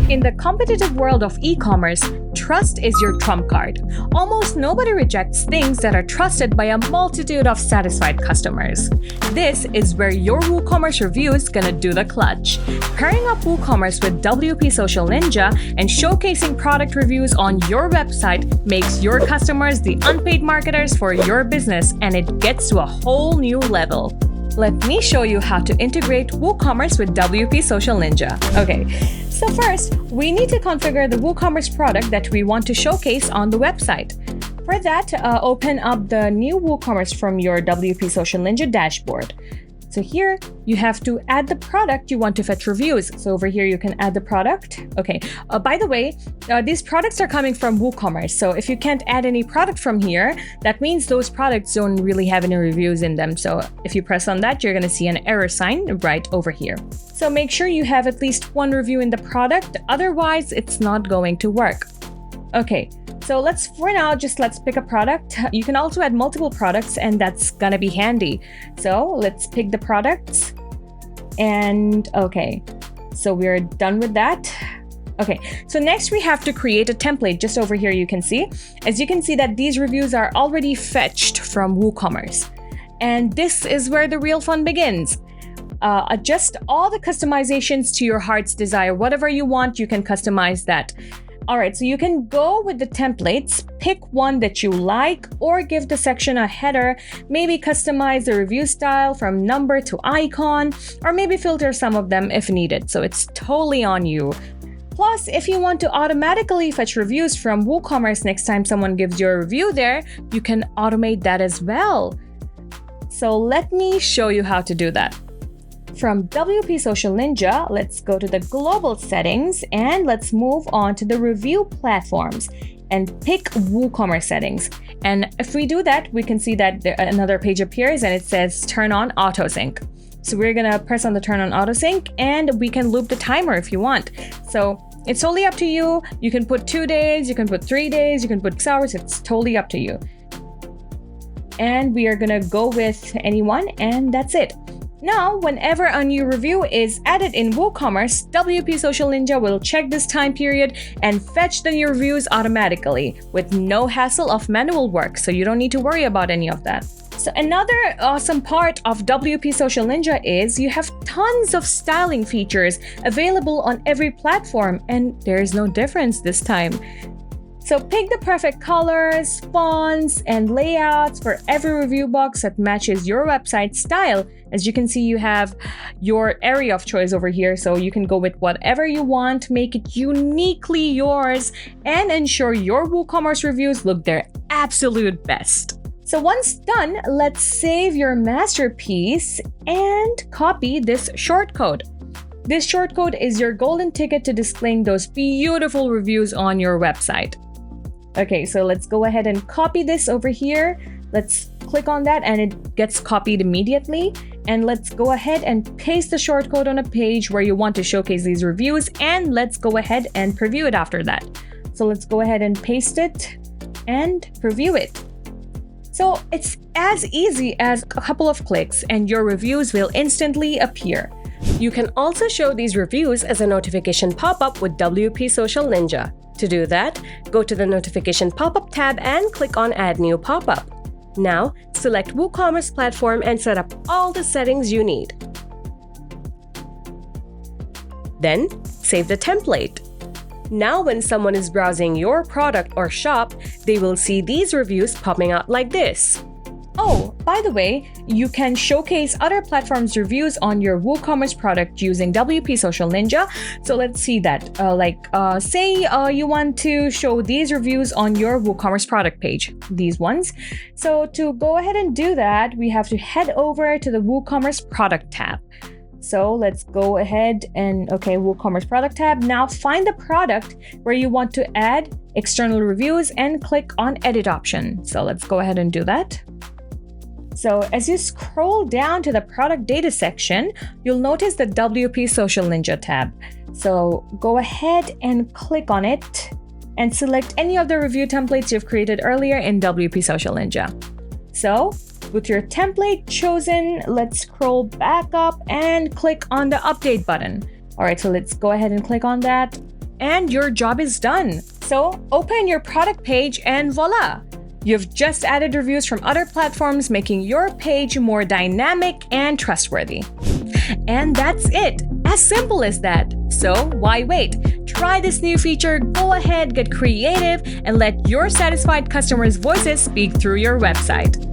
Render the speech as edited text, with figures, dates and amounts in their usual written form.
In the competitive world of e-commerce, trust is your trump card. Almost nobody rejects things that are trusted by a multitude of satisfied customers. This is where your WooCommerce review is gonna do the clutch. Pairing up WooCommerce with WPSocialNinja and showcasing product reviews on your website makes your customers the unpaid marketers for your business, and it gets to a whole new level. Let me show you how to integrate WooCommerce with WPSocialNinja. Okay, so first, we need to configure the WooCommerce product that we want to showcase on the website. For that, open up the new WooCommerce from your WPSocialNinja dashboard. So here, you have to add the product you want to fetch reviews. So over here, you can add the product. Okay, by the way, these products are coming from WooCommerce. So if you can't add any product from here, that means those products don't really have any reviews in them. So if you press on that, you're gonna see an error sign right over here. So make sure you have at least one review in the product, otherwise it's not going to work. Okay. So let's pick a product. You can also add multiple products, and that's gonna be handy. So let's pick the products. And okay, so we're done with that. Okay, so next we have to create a template. Just over here you can see. As you can see that these reviews are already fetched from WooCommerce. And this is where the real fun begins. Adjust all the customizations to your heart's desire. Whatever you want, you can customize that. All right, so you can go with the templates, pick one that you like, or give the section a header, maybe customize the review style from number to icon, or maybe filter some of them if needed. So it's totally on you. Plus, if you want to automatically fetch reviews from WooCommerce next time someone gives you a review there, you can automate that as well. So let me show you how to do that. From WPSocialNinja, let's go to the global settings and let's move on to the review platforms and pick WooCommerce settings. And if we do that, we can see that another page appears and it says turn on autosync. So we're gonna press on the turn on autosync and we can loop the timer if you want. So it's totally up to you. You can put 2 days, you can put 3 days, you can put 6 hours. It's totally up to you. And we are gonna go with anyone, and that's it. Now, whenever a new review is added in WooCommerce, WPSocialNinja will check this time period and fetch the new reviews automatically with no hassle of manual work, so you don't need to worry about any of that. So another awesome part of WPSocialNinja is you have tons of styling features available on every platform, and there's no difference this time. So pick the perfect colors, fonts, and layouts for every review box that matches your website style. As you can see, you have your area of choice over here, so you can go with whatever you want, make it uniquely yours, and ensure your WooCommerce reviews look their absolute best. So once done, let's save your masterpiece and copy this shortcode. This shortcode is your golden ticket to displaying those beautiful reviews on your website. Okay, so let's go ahead and copy this over here. Let's click on that and it gets copied immediately. And let's go ahead and paste the shortcode on a page where you want to showcase these reviews, and let's go ahead and preview it after that. So let's go ahead and paste it and preview it. So it's as easy as a couple of clicks and your reviews will instantly appear. You can also show these reviews as a notification pop-up with WPSocialNinja. To do that, go to the Notification Pop-up tab and click on Add New Pop-up. Now, select WooCommerce platform and set up all the settings you need. Then, save the template. Now, when someone is browsing your product or shop, they will see these reviews popping out like this. Oh, by the way, you can showcase other platforms' reviews on your WooCommerce product using WPSocialNinja. So let's see that. Say you want to show these reviews on your WooCommerce product page, these ones. So to go ahead and do that, we have to head over to the WooCommerce product tab. So let's go ahead and, WooCommerce product tab. Now find the product where you want to add external reviews and click on edit option. So let's go ahead and do that. So as you scroll down to the product data section, you'll notice the WPSocialNinja tab. So go ahead and click on it and select any of the review templates you've created earlier in WPSocialNinja. So with your template chosen, let's scroll back up and click on the update button. All right, so let's go ahead and click on that. and your job is done. So open your product page and voila! You've just added reviews from other platforms, making your page more dynamic and trustworthy. And that's it! As simple as that. So why wait? Try this new feature, go ahead, get creative, and let your satisfied customers' voices speak through your website.